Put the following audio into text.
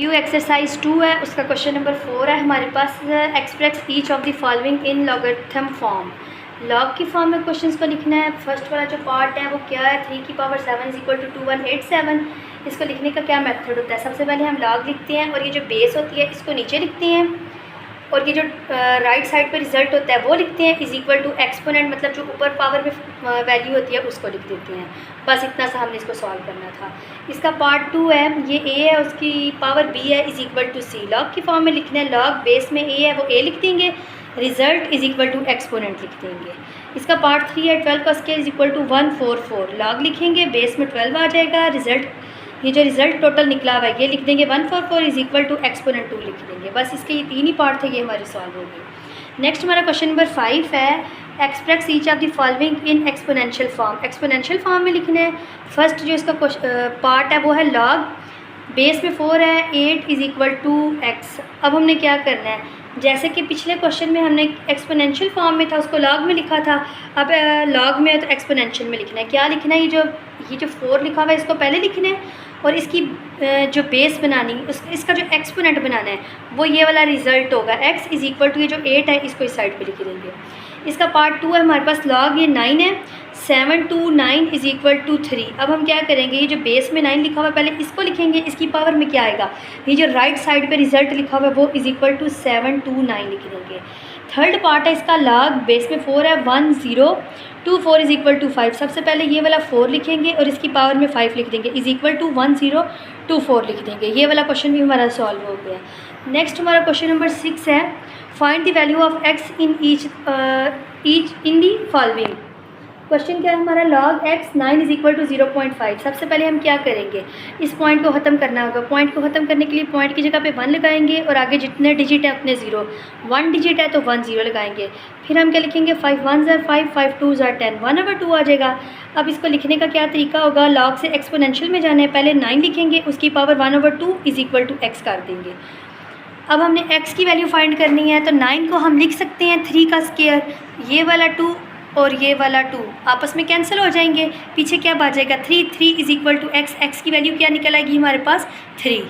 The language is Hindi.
व्यू एक्सरसाइज 2 है, उसका क्वेश्चन नंबर 4 है हमारे पास। Express each of the following in logarithm form. Log की फॉर्म में क्वेश्चंस को लिखना है। फर्स्ट वाला जो पार्ट है वो क्या है, 3 की पावर 7 इज इक्वल टू 2187। इसको लिखने का क्या मेथड होता है, सबसे पहले हम लॉग लिखते हैं और ये जो बेस होती है इसको नीचे लिखते हैं और ये जो राइट साइड पे रिजल्ट होता है वो लिखते हैं इज इक्वल टू एक्सपोनेंट, मतलब जो ऊपर पावर में वैल्यू होती है उसको लिख देते हैं। बस इतना सा हमने इसको सॉल्व करना था। इसका पार्ट 2 है, ये a है उसकी पावर b है is equal to c। Log की फॉर्म में लिखना है, लॉग बेस में a है वो a लिख देंगे, result is equal to exponent लिख देंगे। इसका पार्ट 3 है, 12 का square is equal to 144। Log लिखेंगे, बेस में 12 आ जाएगा, रिजल्ट ये जो रिज़ल्ट टोटल निकला हुआ है ये लिख देंगे, 144 इज इक्वल टू एक्सपोनेंट 2 लिख देंगे। बस इसके ये 3 ही पार्ट थे, ये हमारे सॉल्व हो गए। नेक्स्ट हमारा क्वेश्चन नंबर 5 है, express each of the following in exponential form. Exponential form में लिखना है। फर्स्ट जो इसका पार्ट है वो है लॉग, बेस में 4 है, 8 इज इक्वल टू x। अब हमने क्या करना है, जैसे कि पिछले क्वेश्चन में हमने एक्सपोनेंशियल फॉर्म में था उसको लॉग में लिखा था, अब लॉग में है तो एक्सपोनेंशियल में लिखना है। क्या लिखना है, ये जो 4 लिखा हुआ है इसको पहले लिखना है और इसकी जो बेस बनानी इसका जो एक्सपोनेंट बनाना है वो ये वाला रिजल्ट होगा, x इज इक्वल टू ये जो 8 है इसको इस साइड पे लिख देंगे। इसका पार्ट 2 है हमारे पास, लॉग ये 9 है, 7 to 9 इज इक्वल टू 3। अब हम क्या करेंगे, ये जो बेस में 9 लिखा हुआ है पहले इसको लिखेंगे, इसकी पावर में क्या आएगा, ये जो राइट साइड पे रिजल्ट लिखा हुआ है वो इज इक्वल टू 7 to 9 लिख देंगे। थर्ड पार्ट है इसका, लॉग बेस में 4 है, 1024 इज इक्वल टू 5। सबसे पहले ये वाला 4 लिखेंगे और इसकी पावर में 5 लिख देंगे, इज इक्वल टू 1024 लिख देंगे। ये वाला क्वेश्चन भी हमारा सॉल्व हो गया। नेक्स्ट हमारा क्वेश्चन नंबर 6 है, find the value of x in each in the following. Question क्या है हमारा, log x 9 is equal to 0.5। सबसे पहले हम क्या करेंगे, इस पॉइंट को ख़त्म करना होगा। पॉइंट को ख़त्म करने के लिए पॉइंट की जगह पे 1 लगाएंगे और आगे जितने डिजिट है उतने 0। 1 डिजिट है तो 1 0 लगाएंगे। फिर हम क्या लिखेंगे, 5 1s are 5, 5 2s are 10, 1/2 आ जाएगा। अब इसको लिखने का क्या तरीका होगा, लॉग से एक्सपोनेंशियल में जाना है, पहले 9 लिखेंगे उसकी power 1/2 is equal to x कर देंगे। अब हमने x की वैल्यू फाइंड करनी है तो 9 को हम लिख सकते हैं 3 का स्केयर, ये वाला 2 और ये वाला 2 आपस में कैंसिल हो जाएंगे, पीछे क्या बच जाएगा 3 is equal to x। x की वैल्यू क्या निकल आएगी हमारे पास 3।